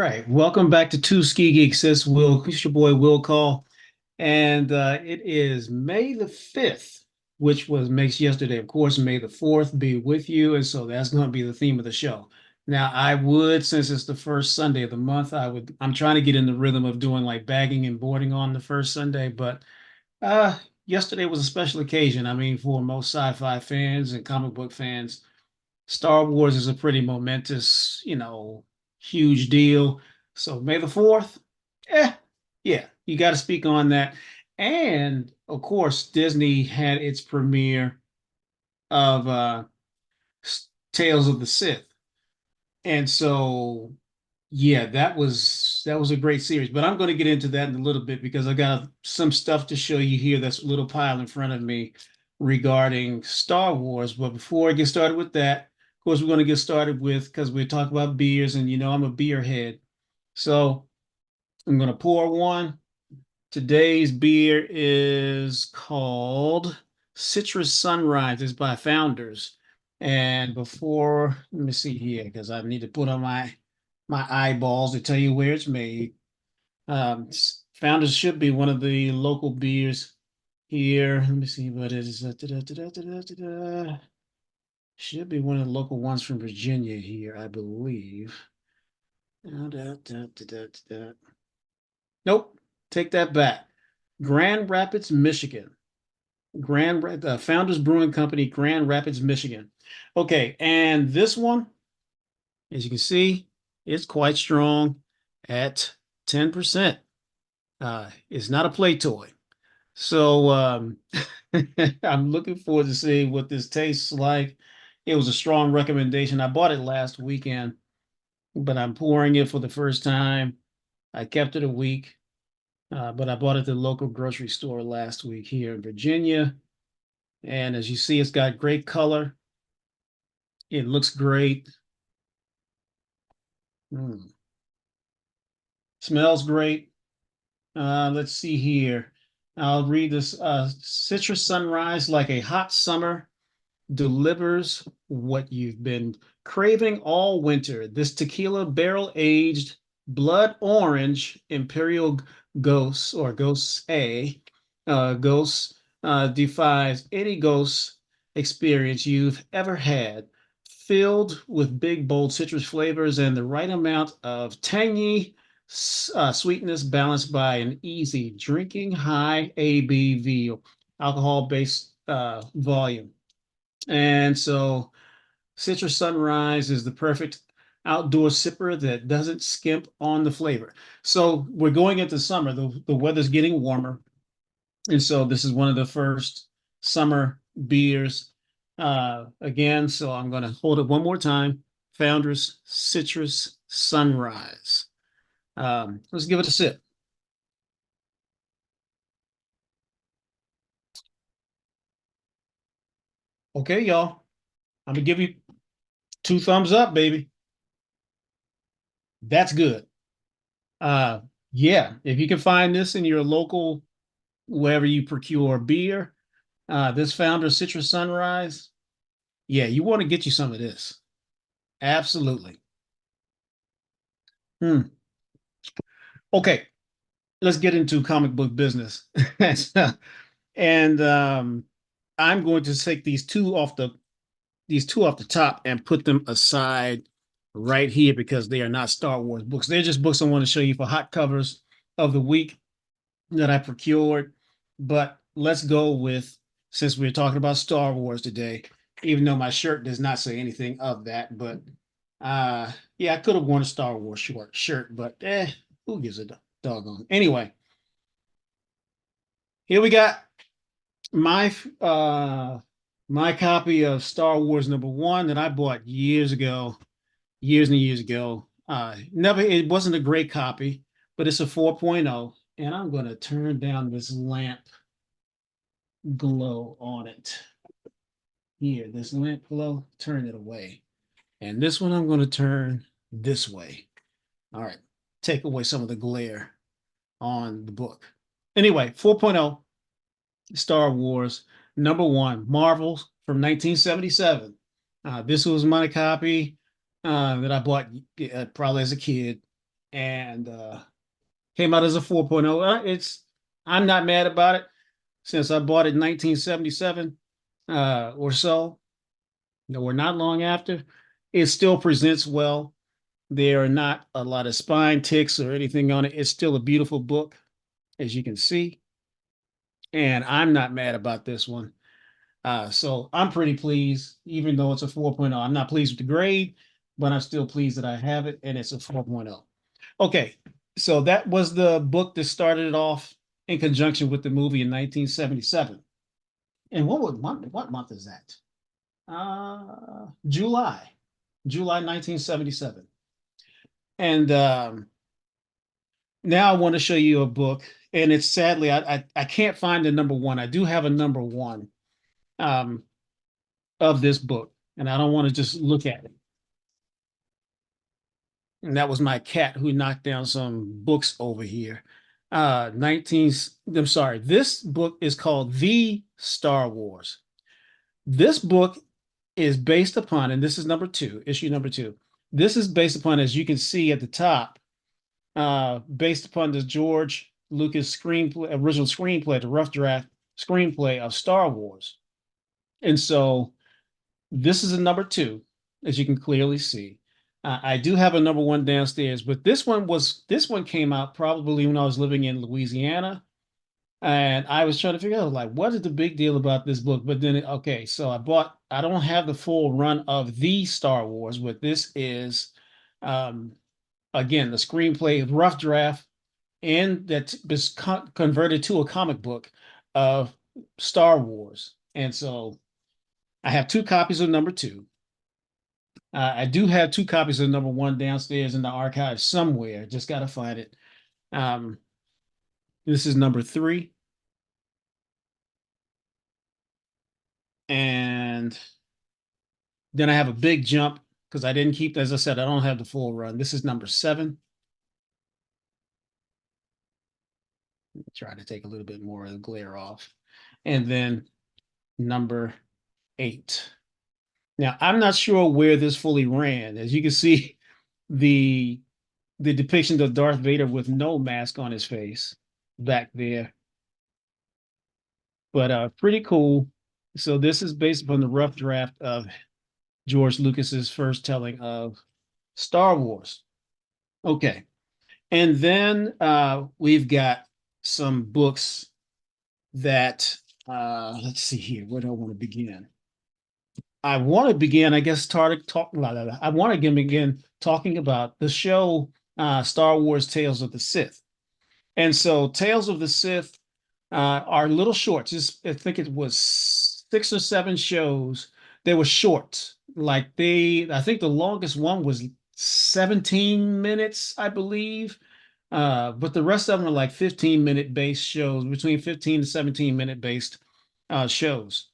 right, welcome back to Two Ski Geeks. It's your boy Will Call, and it is May the 5th, which was makes yesterday, of course, May the 4th be with you, and so that's going to be the theme of the show. Now, since it's the first Sunday of the month, I'm trying to get in the rhythm of doing like bagging and boarding on the first Sunday, but yesterday was a special occasion. I mean, for most sci-fi fans and comic book fans, Star Wars is a pretty momentous, huge deal. So May the 4th, eh, yeah, you got to speak on that. And of course, Disney had its premiere of Tales of the Sith. And so yeah, that was a great series. But I'm going to get into that in a little bit because I got some stuff to show you here that's a little pile in front of me regarding Star Wars. But before I get started with that, of course, we're going to get started with because we talk about beers, and I'm a beer head. So I'm going to pour one. Today's beer is called Citrus Sunrise. It's by Founders. And let me see here because I need to put on my eyeballs to tell you where it's made. Founders should be one of the local beers here. Let me see what it is. Should be one of the local ones from Virginia here, I believe. Nope, take that back. Grand Rapids, Michigan. Founders Brewing Company, Grand Rapids, Michigan. Okay, and this one, as you can see, it's quite strong at 10%. It's not a play toy. So I'm looking forward to seeing what this tastes like. It was a strong recommendation. I bought it last weekend, but I'm pouring it for the first time. I kept it a week, but I bought it at the local grocery store last week here in Virginia. And as you see, it's got great color. It looks great. Mm. Smells great. Let's see here. I'll read this. Citrus Sunrise, like a hot summer, delivers what you've been craving all winter. This tequila barrel aged blood orange Imperial Ghost or Ghost A Ghost defies any ghost experience you've ever had. Filled with big, bold citrus flavors and the right amount of tangy sweetness balanced by an easy drinking high ABV alcohol based volume. And so Citrus Sunrise is the perfect outdoor sipper that doesn't skimp on the flavor. So we're going into summer. The weather's getting warmer. And so this is one of the first summer beers again. So I'm going to hold it one more time. Founders Citrus Sunrise. Let's give it a sip. Okay, y'all. I'm going to give you two thumbs up, baby. That's good. Uh, yeah, if you can find this in your local, wherever you procure beer, this Founder Citrus Sunrise, yeah, you want to get you some of this. Absolutely. Hmm. Okay, let's get into comic book business. And I'm going to take these two off the top and put them aside right here because they are not Star Wars books. They're just books I want to show you for hot covers of the week that I procured. But let's go with, since we're talking about Star Wars today, even though my shirt does not say anything of that, but yeah, I could have worn a Star Wars shirt, but who gives a doggone? Anyway, here we got my my copy of Star Wars #1 that I bought years ago, years and years ago. Never, it wasn't a great copy, but it's a 4.0, and I'm going to turn down this lamp glow on it. Here, this lamp glow, turn it away. And this one I'm going to turn this way. All right, take away some of the glare on the book. Anyway, 4.0 Star Wars #1, Marvel from 1977. This was my copy that I bought probably as a kid. and came out as a 4.0. I'm not mad about it since I bought it in 1977 or so. No, we're not long after. It still presents well. There are not a lot of spine ticks or anything on it. It's still a beautiful book, as you can see. And I'm not mad about this one. So I'm pretty pleased, even though it's a 4.0. I'm not pleased with the grade, but I'm still pleased that I have it and it's a 4.0. Okay, so that was the book that started it off in conjunction with the movie in 1977. And what month is that? July, July 1977. And now I want to show you a book, and it's sadly I can't find the number one. I do have a number one um, of this book, and I don't want to just look at it. And that was my cat who knocked down some books over here. 19, I'm sorry, this book is called The Star Wars. This book is based upon, and this is number two, issue number two. This is based upon, as you can see at the top, based upon the George Lucas screenplay, original screenplay, the rough draft screenplay of Star Wars. And so this is a number two, as you can clearly see. I do have a number one downstairs, but this one came out probably when I was living in Louisiana, and I was trying to figure out like what is the big deal about this book. But then okay, so I don't have the full run of the Star Wars, but this is again the screenplay rough draft, and that was converted to a comic book of Star Wars. And so I have two copies of number two. I do have two copies of number one downstairs in the archive somewhere. Just got to find it. Um, this is number three. And then I have a big jump because I didn't keep, as I said, I don't have the full run. This is number seven. Try to take a little bit more of the glare off. And then number eight. Now, I'm not sure where this fully ran. As you can see, the depiction of Darth Vader with no mask on his face back there. But pretty cool. So this is based upon the rough draft of George Lucas's first telling of Star Wars. Okay. And then we've got some books that let's see here. Where do I want to begin? I want to begin, I guess, I want to begin talking about the show Star Wars Tales of the Sith. And so Tales of the Sith are little shorts. I think it was 6 or 7 shows. They were short. I think the longest one was 17 minutes, I believe. But the rest of them are like 15-minute based shows, between 15 to 17-minute based shows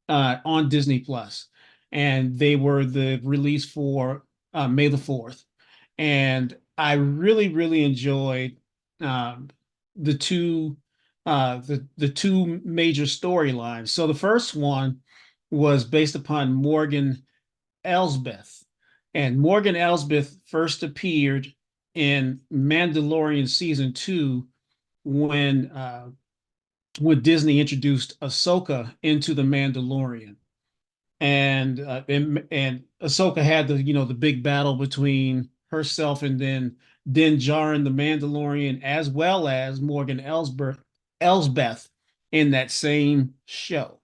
on Disney Plus, and they were the release for May the 4th. And I really, really enjoyed um, the two the two major storylines. So the first one was based upon Morgan Elsbeth, and Morgan Elsbeth first appeared in Mandalorian season 2 when Disney introduced Ahsoka into the Mandalorian, and Ahsoka had the big battle between herself and then Din Djarin the Mandalorian, as well as Morgan Elsbeth in that same show.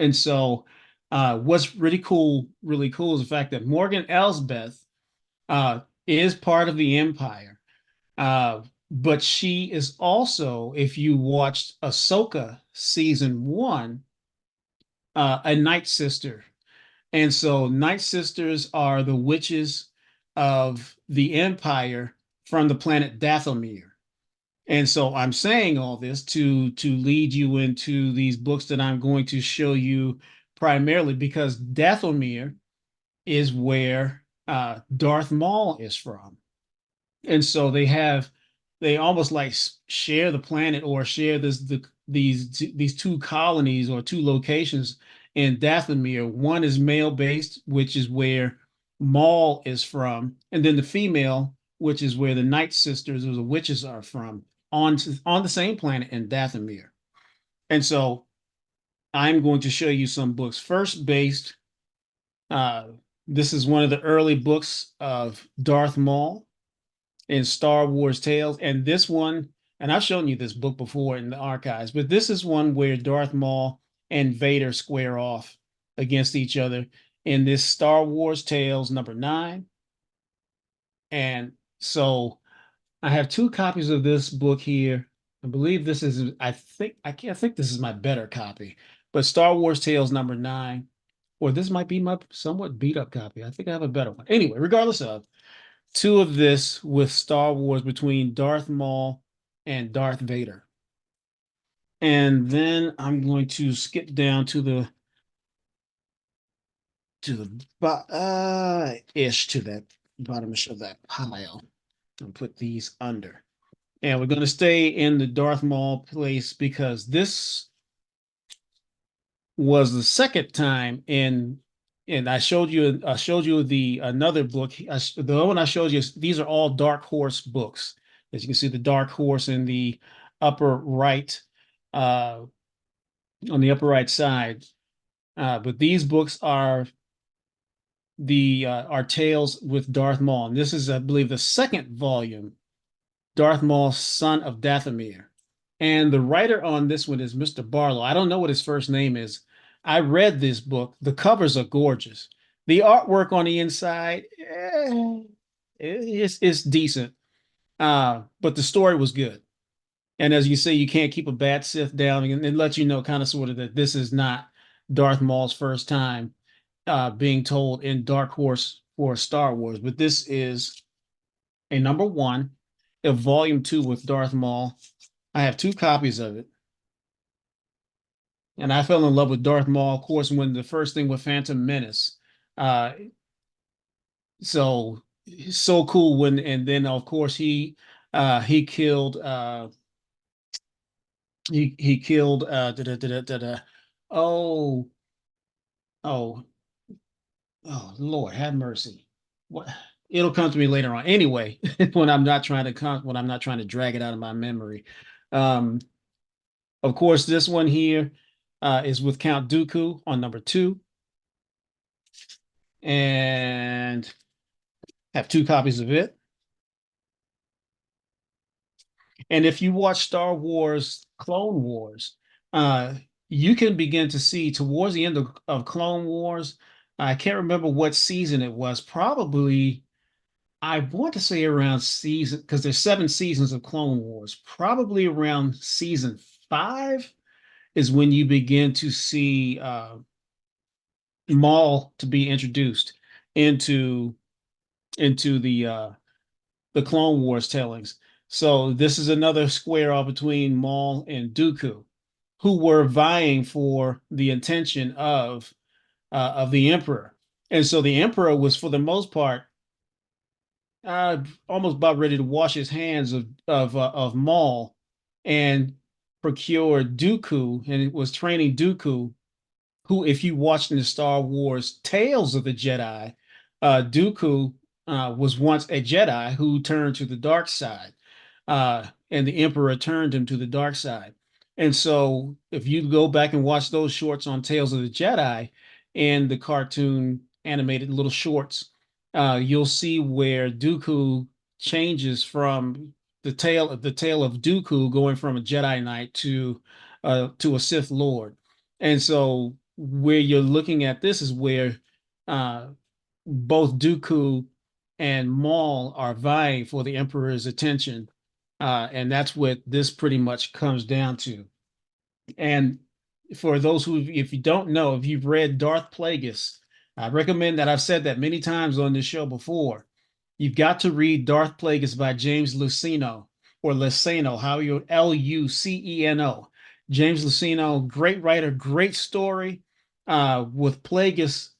And so, what's really cool is the fact that Morgan Elsbeth is part of the Empire. But she is also, if you watched Ahsoka season 1, a Night Sister. And so Night Sisters are the witches of the Empire from the planet Dathomir. And so I'm saying all this to lead you into these books that I'm going to show you, primarily because Dathomir is where Darth Maul is from. And so they almost like share the planet, or share these two colonies or two locations in Dathomir. One is male based, which is where Maul is from, and then the female which is where the Night Sisters or the witches are from, on the same planet in Dathomir. And so I'm going to show you some books first based. Uh, this is one of the early books of Darth Maul in Star Wars Tales. And this one, and I've shown you this book before in the archives, but this is one where Darth Maul and Vader square off against each other in this Star Wars Tales #9. And so I have two copies of this book here. I believe this is, I think this is my better copy, but Star Wars Tales #9, or this might be my somewhat beat up copy. I think I have a better one. Anyway, regardless of two of this with Star Wars between Darth Maul and Darth Vader. And then I'm going to skip down to the ish to that bottom of that pile and put these under. And we're going to stay in the Darth Maul place because this was the second time and I showed you the another book. The one I showed you, these are all Dark Horse books. As you can see, the Dark Horse in the upper right, uh, on the upper right side. But these books are our tales with Darth Maul. And this is, I believe, the second volume, Darth Maul, Son of Dathomir. And the writer on this one is Mr. Barlow. I don't know what his first name is. I read this book. The covers are gorgeous. The artwork on the inside, it's decent. But the story was good. And as you say, you can't keep a bad Sith down, and it lets you know kind of sort of that this is not Darth Maul's first time being told in Dark Horse for Star Wars. But this is a #1, a volume 2 with Darth Maul. I have two copies of it. And I fell in love with Darth Maul, of course, when the first thing with Phantom Menace. Uh, so so cool when, and then of course he killed he killed oh oh Lord have mercy. What, it'll come to me later on. Anyway, when I'm not trying to drag it out of my memory. Um, of course, this one here is with Count Dooku on #2. And have two copies of it. And if you watch Star Wars Clone Wars, uh, you can begin to see towards the end of Clone Wars, I can't remember what season it was, probably, I want to say around season, because there's 7 seasons of Clone Wars, probably around season 5 is when you begin to see Maul to be introduced into the Clone Wars tellings. So this is another square off between Maul and Dooku, who were vying for the attention of the Emperor. And so the Emperor was, for the most part, almost about ready to wash his hands of Maul and procure Dooku, and it was training Dooku, who, if you watched in the Star Wars Tales of the Jedi, Dooku was once a Jedi who turned to the dark side, and the Emperor turned him to the dark side. And so, if you go back and watch those shorts on Tales of the Jedi and the cartoon animated little shorts, you'll see where Dooku changes from the tale of Dooku going from a Jedi Knight to a Sith Lord. And so, where you're looking at this is where uh, both Dooku and Maul are vying for the Emperor's attention. And that's what this pretty much comes down to. And for those who, if you don't know, if you've read Darth Plagueis, I recommend that. I've said that many times on this show before. You've got to read Darth Plagueis by James Luceno, or Luceno, how you, Luceno. James Luceno, great writer, great story. With Plagueis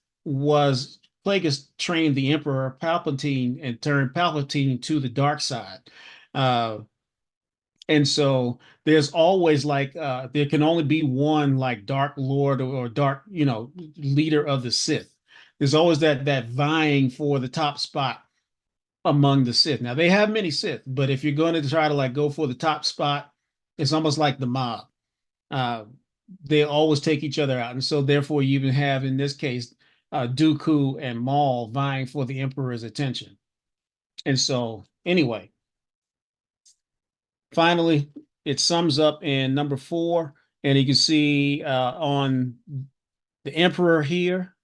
trained the Emperor Palpatine and turned Palpatine to the dark side. Uh, and so there's always like there can only be one like Dark Lord or dark, leader of the Sith. There's always that vying for the top spot among the Sith. Now they have many Sith, but if you're going to try to like go for the top spot, it's almost like the mob. Uh, they always take each other out, and so therefore you even have in this case Dooku and Maul vying for the Emperor's attention. And so anyway, finally, it sums up in number 4, and you can see on the Emperor here.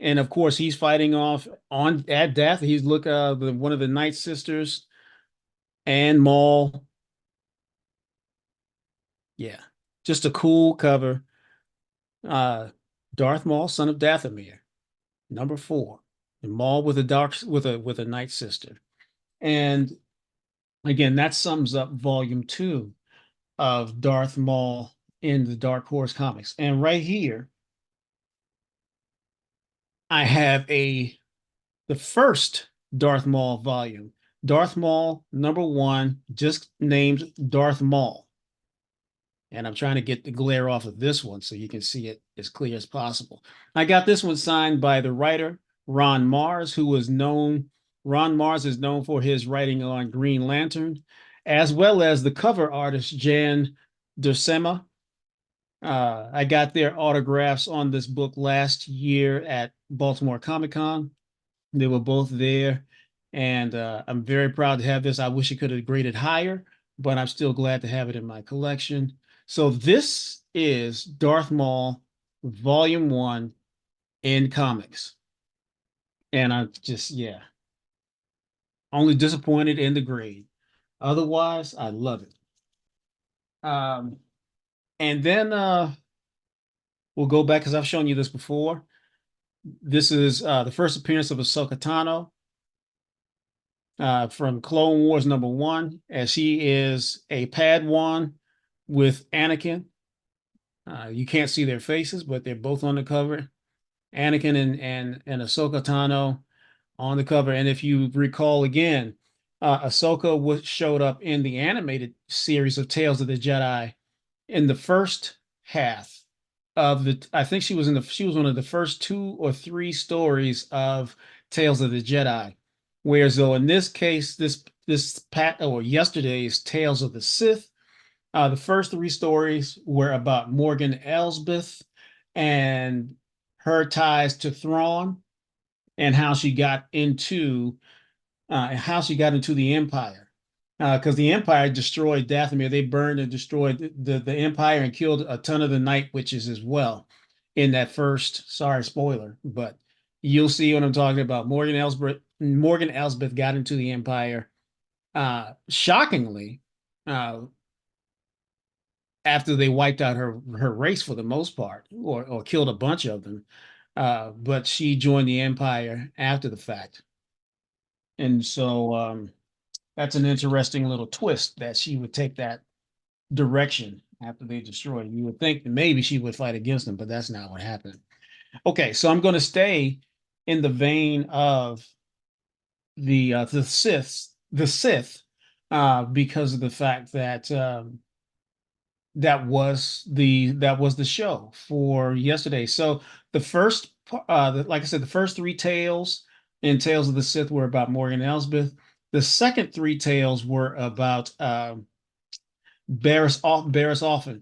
And of course, he's fighting off on at death. He's one of the Night Sisters and Maul. Yeah, just a cool cover. Uh, Darth Maul, son of Dathomir, number 4, and Maul with a Night Sister. And again, that sums up volume 2 of Darth Maul in the Dark Horse comics. And right here, I have the first Darth Maul volume. Darth Maul number 1, just named Darth Maul. And I'm trying to get the glare off of this one so you can see it as clear as possible. I got this one signed by the writer, Ron Mars, Ron Mars is known for his writing on Green Lantern, as well as the cover artist, Jan Duursema. I got their autographs on this book last year at Baltimore Comic-Con. They were both there, and I'm very proud to have this. I wish it could have graded higher, but I'm still glad to have it in my collection. So this is Darth Maul, Volume 1 in comics. And I'm just, yeah, only disappointed in the grade. Otherwise, I love it. Um, and then we'll go back because I've shown you this before. This is the first appearance of Ahsoka Tano from Clone Wars number 1, as she is a Padawan with Anakin. You can't see their faces, but they're both on the cover. Anakin and Ahsoka Tano on the cover. And if you recall again, Ahsoka showed up in the animated series of Tales of the Jedi in the first half of the. I think she was one of the first 2 or 3 stories of Tales of the Jedi. Whereas though in this case, yesterday's Tales of the Sith, the first 3 stories were about Morgan Elsbeth and her ties to Thrawn and how she got into the Empire. Because the Empire destroyed Dathomir. They burned and destroyed the Empire and killed a ton of the Night Witches as well in that first, sorry, spoiler, but you'll see what I'm talking about. Morgan Elsbeth got into the Empire. Shockingly, uh, after they wiped out her race for the most part, or killed a bunch of them. But she joined the Empire after the fact. And so that's an interesting little twist that she would take that direction after they destroyed. You would think that maybe she would fight against them, but that's not what happened. Okay, so I'm going to stay in the vein of the Sith, because of the fact that that was the show for yesterday. So the first, like I said, the first 3 tales in Tales of the Sith were about Morgan Elsbeth. The second 3 tales were about Bariss Offer,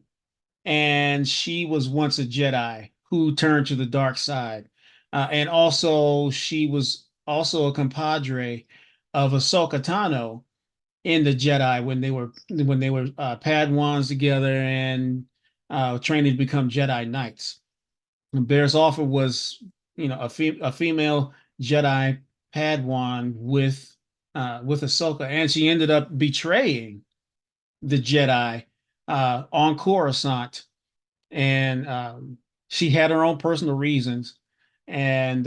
and she was once a Jedi who turned to the dark side, and also she was also a compadre of Ahsoka Tano in the Jedi when they were Padawans together and training to become Jedi Knights. And Bariss Offer was, a female Jedi Padawan with Ahsoka, and she ended up betraying the Jedi on Coruscant, and she had her own personal reasons, and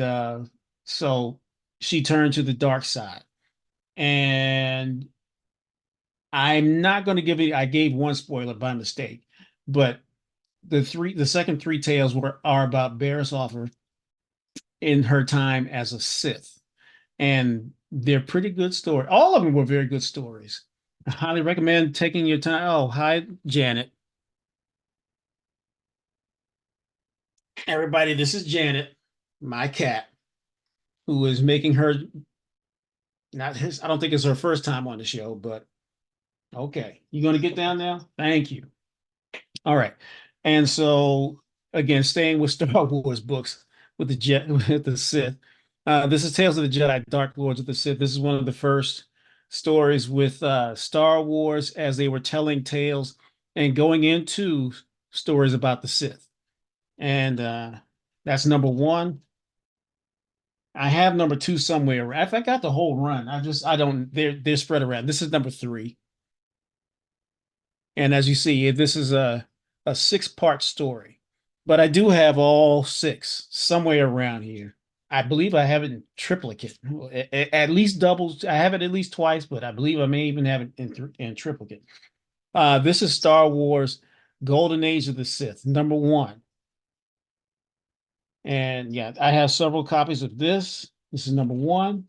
so she turned to the dark side. And I'm not going to give it. I gave one spoiler by mistake, but the second 3 tales are about Bariss Offer in her time as a Sith, and they're pretty good story. All of them were very good stories. I highly recommend taking your time. Oh, hi, Janet. Everybody, this is Janet, my cat, who is making her Not his, I don't think it's her first time on the show, but okay. You gonna get down now? Thank you. All right. And so again, staying with Star Wars books with the jet with the Sith. This is Tales of the Jedi, Dark Lords of the Sith. This is one of the first stories with Star Wars as they were telling tales and going into stories about the Sith. And that's number one. I have number two somewhere. I got the whole run. I don't they're spread around. This is number three. And as you see, this is a six-part story. But I do have all six somewhere around here. I believe I have it in triplicate, at least doubles. I have it at least twice, but I believe I may even have it in triplicate. This is Star Wars Golden Age of the Sith, number one. And yeah, I have several copies of this. This is number one.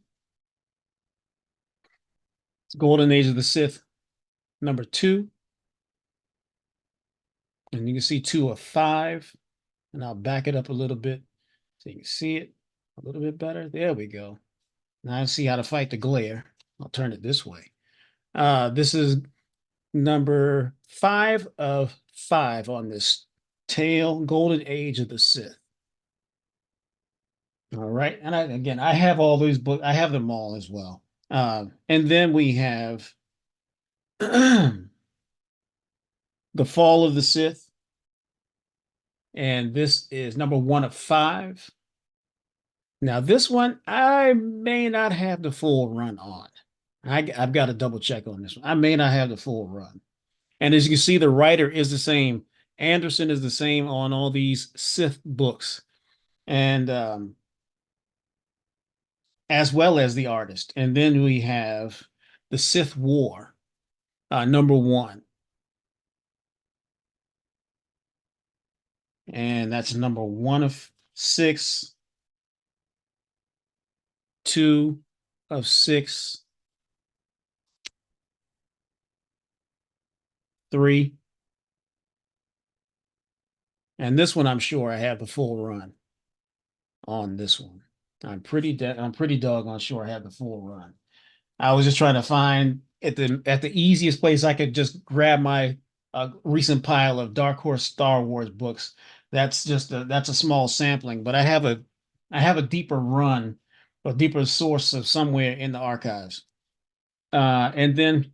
It's Golden Age of the Sith, number two. And you can see two of five. And I'll back it up a little bit so you can see it a little bit better. There we go. Now I see how to fight the glare. I'll turn it this way. This is number five of five on this Tale Golden Age of the Sith. All right. And again, I have all these books. I have them all as well. And then we have The Fall of the Sith. And this is number one of five. Now, this one, I may not have the full run on. I've got to double check on this one. I may not have the full run. And as you can see, the writer is the same. Anderson is the same on all these Sith books. And as well as the artist. And then we have The Sith War, number one. And that's number one of six, two of six, three. And this one, I'm sure I have the full run on this one. I'm pretty doggone sure I have the full run. I was just trying to find at the easiest place I could just grab my recent pile of Dark Horse Star Wars books. That's a small sampling, but I have a deeper run, a deeper source of somewhere in the archives. And then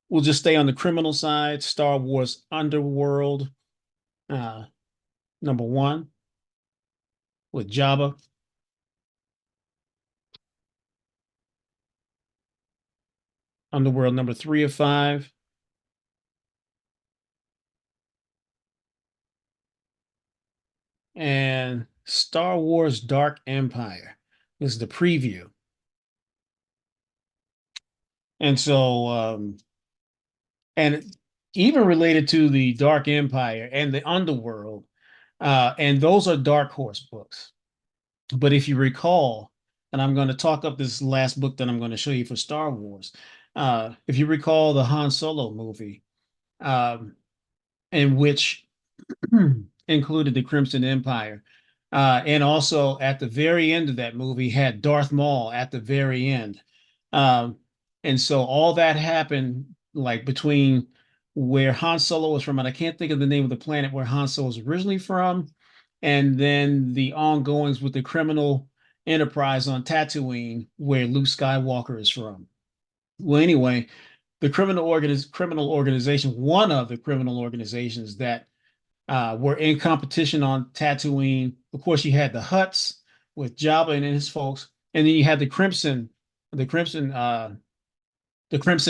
we'll just stay on the criminal side. Star Wars Underworld, uh, number one with Jabba. Underworld number three of five. And Star Wars Dark Empire. This is the preview. And so, and even related to the Dark Empire and the Underworld, and those are Dark Horse books. But if you recall, and I'm going to talk up this last book that I'm going to show you for Star Wars. If you recall the Han Solo movie, in which included the Crimson Empire. And also at the very end of that movie had Darth Maul at the very end. Um, and so all that happened like between where Han Solo was from, and I can't think of the name of the planet where Han Solo was originally from, and then the ongoings with the criminal enterprise on Tatooine, where Luke Skywalker is from. Well, anyway, the criminal organization, one of the criminal organizations that were in competition on Tatooine. Of course, you had the Hutts with Jabba and his folks, and then you had the Crimson, the Crimson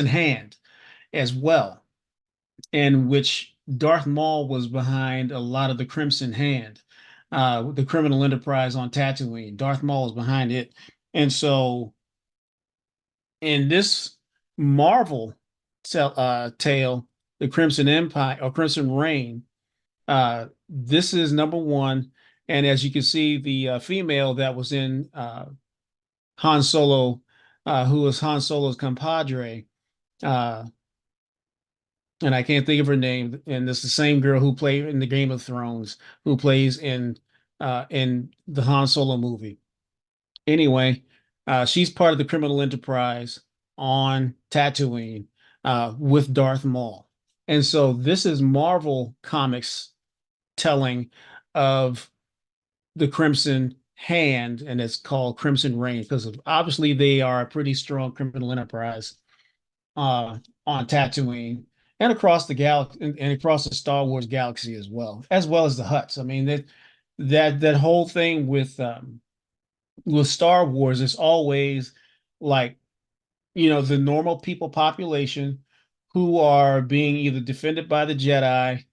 Hand as well, in which Darth Maul was behind a lot of the Crimson Hand, the criminal enterprise on Tatooine. Darth Maul was behind it, and so in this Marvel tale, the Crimson Empire or Crimson Reign. This is number one. And as you can see, the female that was in Han Solo, who was Han Solo's compadre, uh, and I can't think of her name. And this is the same girl who played in the Game of Thrones, who plays in the Han Solo movie. Anyway, She's part of the criminal enterprise on Tatooine with Darth Maul. And so this is Marvel Comics telling of the Crimson Hand, and it's called Crimson Reign because obviously they are a pretty strong criminal enterprise on Tatooine and across the galaxy and across the Star Wars galaxy as well as the Hutts. I mean that whole thing with Star Wars is always like the normal people population who are being either defended by the Jedi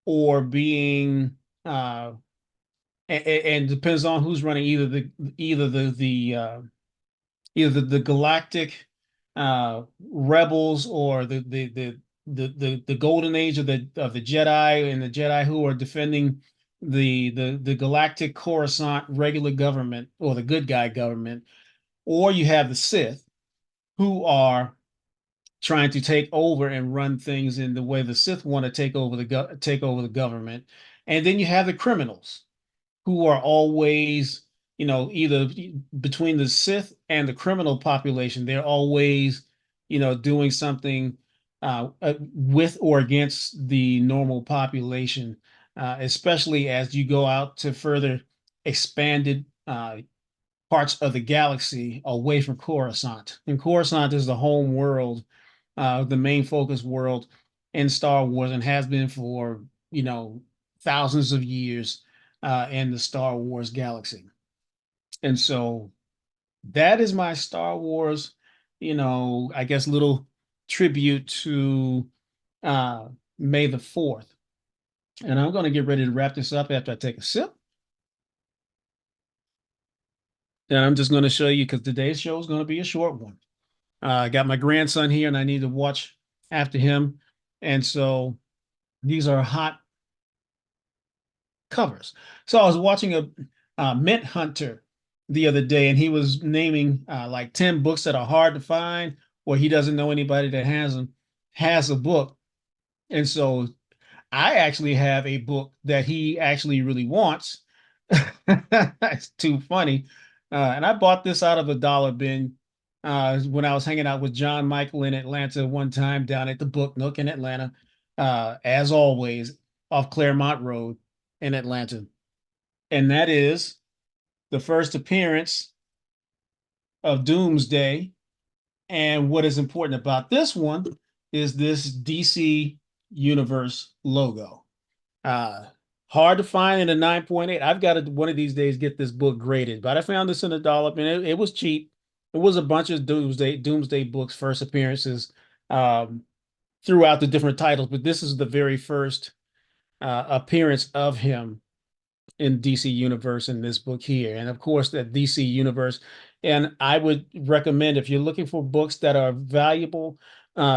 or being and depends on who's running either the galactic rebels or the golden age of the Jedi and the Jedi who are defending the galactic Coruscant regular government or the good guy government, or you have the Sith who are trying to take over and run things in the way the Sith want to take over the government. And then you have the criminals who are always, either between the Sith and the criminal population, they're always, doing something with or against the normal population, especially as you go out to further expanded parts of the galaxy away from Coruscant. And Coruscant is the home world, the main focus world in Star Wars, and has been for, thousands of years in the Star Wars galaxy. And so that is my Star Wars, I guess little tribute to uh, May the 4th. And I'm going to get ready to wrap this up after I take a sip. And I'm just going to show you because today's show is going to be a short one. I got my grandson here and I need to watch after him. And so these are hot covers. So I was watching a Mint Hunter the other day, and he was naming like 10 books that are hard to find, or he doesn't know anybody that has a book. And so I actually have a book that he actually really wants. It's too funny. And I bought this out of a dollar bin when I was hanging out with John Michael in Atlanta one time down at the Book Nook in Atlanta, as always, off Claremont Road in Atlanta. And that is the first appearance of Doomsday. And what is important about this one is this DC Universe logo. Uh, Hard to find in a 9.8. I've got to one of these days get this book graded, but I found this in a dollar and it was cheap. It was a bunch of Doomsday books, first appearances um, throughout the different titles, but this is the very first appearance of him in DC Universe in this book here. And of course, that DC Universe. And I would recommend if you're looking for books that are valuable,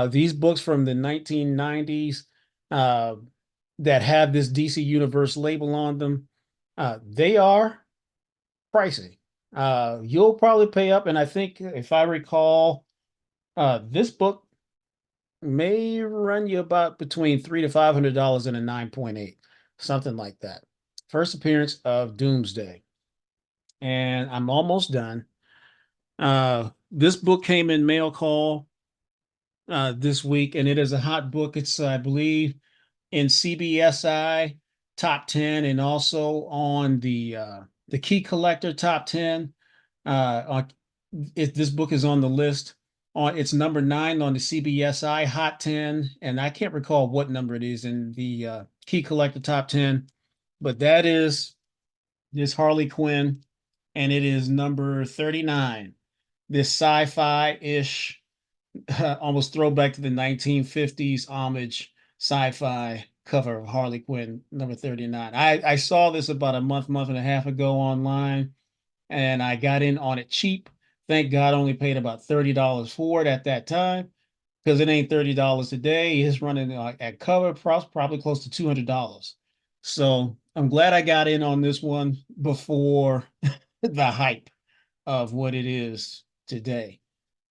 these books from the 1990s uh, that have this DC Universe label on them, they are pricey. You'll probably pay up. And I think if I recall, this book may run you about between $300 to $500 in a 9.8, something like that. First appearance of Doomsday. And I'm almost done. This book came in mail call this week, and it is a hot book. It's, I believe, in CBSI top 10 and also on the Key Collector top 10. This book is on the list. It's number 9 on the CBSI Hot 10, and I can't recall what number it is in the Key Collector top 10, but that is this Harley Quinn, and it is number 39. This sci-fi-ish, almost throwback to the 1950s homage sci-fi cover of Harley Quinn, number 39. I saw this about a month and a half ago online, and I got in on it cheap. Thank God, only paid about $30 for it at that time because it ain't $30 today. It's running at cover probably close to $200. So I'm glad I got in on this one before the hype of what it is today.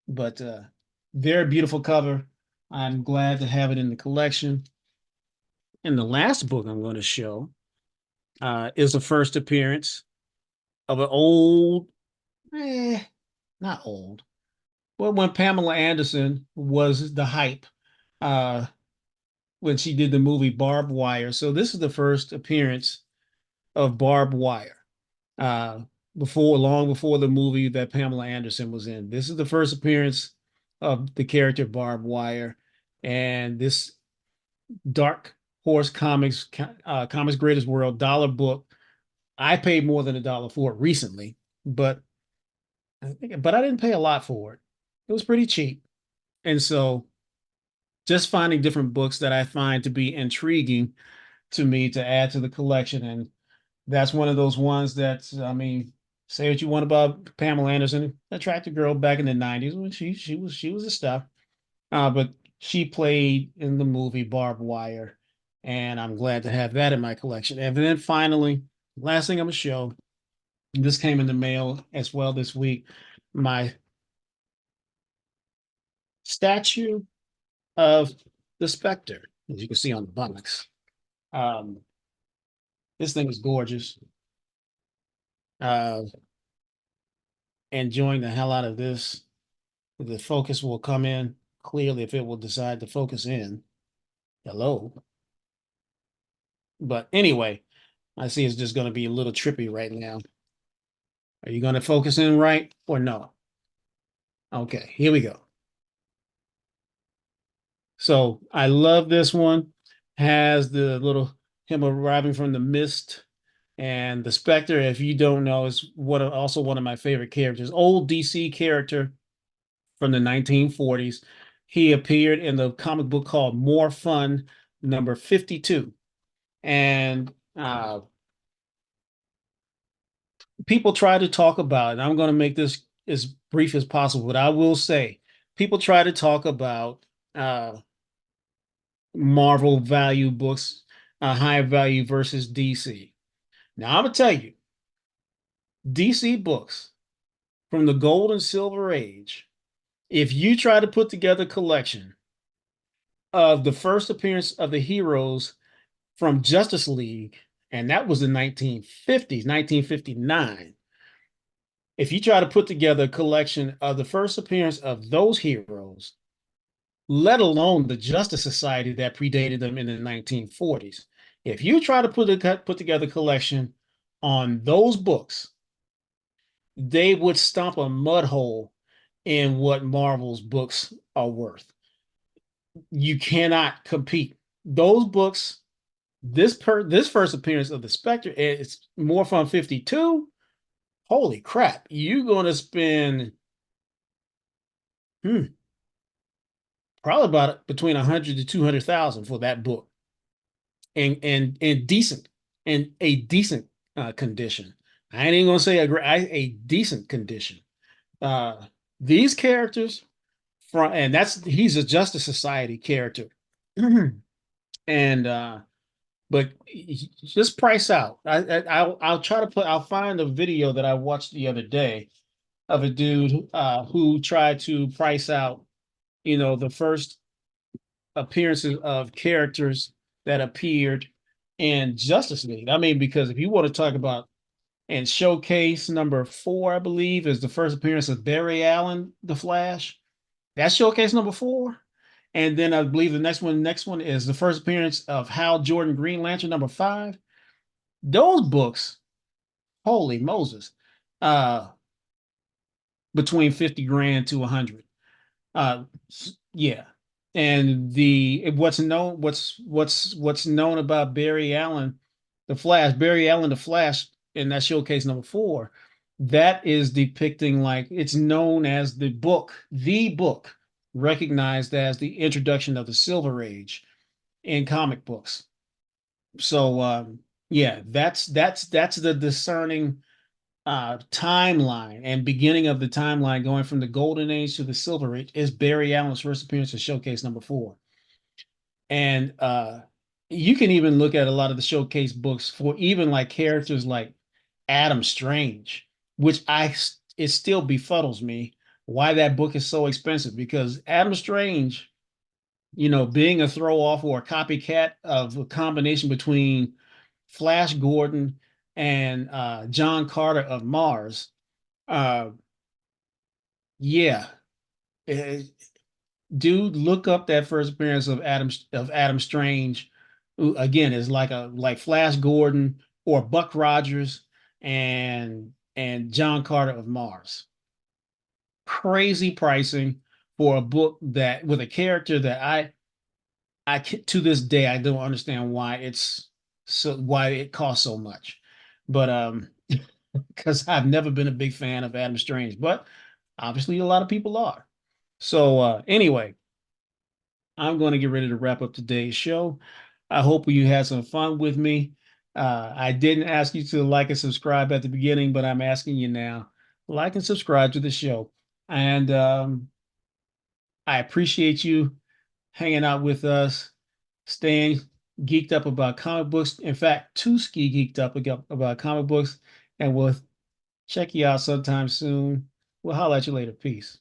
But very beautiful cover. I'm glad to have it in the collection. And the last book I'm going to show is the first appearance of an old, not old, but when Pamela Anderson was the hype, uh, when she did the movie Barbed Wire. So this is the first appearance of Barbed Wire. Uh, long before the movie that Pamela Anderson was in. This is the first appearance of the character Barbed Wire, and this Dark Horse Comics, Comics Greatest World dollar book. I paid more than $1 for it recently, but I didn't pay a lot for it. It was pretty cheap, and so just finding different books that I find to be intriguing to me to add to the collection, and that's one of those ones that I mean, say what you want about Pamela Anderson, attractive girl back in the '90s when she was a stuff, but she played in the movie Barbed Wire, and I'm glad to have that in my collection. And then finally, last thing I'm gonna show. This came in the mail as well this week. My statue of the Spectre, as you can see on the box. Um, this thing is gorgeous. Uh, Enjoying the hell out of this. The focus will come in clearly if it will decide to focus in. Hello. But anyway, I see it's just going to be a little trippy right now. Are you going to focus in right or no? Okay, here we go. So I love this one. Has the little him arriving from the mist and the Spectre. If you don't know, is also one of my favorite characters. Old DC character from the 1940s. He appeared in the comic book called More Fun number 52. And people try to talk about it. I'm going to make this as brief as possible, but I will say people try to talk about Marvel value books, high value versus DC. Now, I'm going to tell you, DC books from the gold and silver age, if you try to put together a collection of the first appearance of the heroes from Justice League, and that was in 1950s, 1959. If you try to put together a collection of the first appearance of those heroes, let alone the Justice Society that predated them in the 1940s, if you try to put together a collection on those books, they would stomp a mud hole in what Marvel's books are worth. You cannot compete. Those books, this first appearance of the Spectre, it's More Fun 52. Holy crap, you're gonna spend hmm, probably about between 100 to 200,000 for that book, and decent and a decent condition. I ain't even gonna say a decent condition. Uh, these characters from and that's he's a Justice Society character, and but just price out. I'll try to I'll find a video that I watched the other day of a dude who tried to price out, the first appearances of characters that appeared in Justice League. I mean, because if you want to talk about and showcase number 4, I believe, is the first appearance of Barry Allen, the Flash. That's showcase number 4. And then I believe the next one is the first appearance of Hal Jordan, Green Lantern, number 5. Those books, holy Moses, uh, between 50 grand to 100. Uh, yeah. And the what's known about Barry Allen, the Flash, in that showcase number 4, that is depicting like it's known as the book recognized as the introduction of the Silver Age in comic books. So yeah, that's the discerning timeline and beginning of the timeline going from the golden age to the silver age is Barry Allen's first appearance in showcase number 4. And you can even look at a lot of the showcase books for even like characters like Adam Strange, which it still befuddles me why that book is so expensive, because Adam Strange, being a throw off or a copycat of a combination between Flash Gordon and John Carter of Mars, uh, Yeah. Eh, Dude, look up that first appearance of Adam Strange, who again is like Flash Gordon or Buck Rogers and John Carter of Mars. Crazy pricing for a book that with a character that to this day I don't understand why it costs so much. But because I've never been a big fan of Adam Strange, but obviously a lot of people are. So anyway, I'm going to get ready to wrap up today's show. I hope you had some fun with me. I didn't ask you to like and subscribe at the beginning, but I'm asking you now. Like and subscribe to the show. And I appreciate you hanging out with us, staying geeked up about comic books. In fact, too ski geeked up about comic books. And we'll check you out sometime soon. We'll holler at you later. Peace.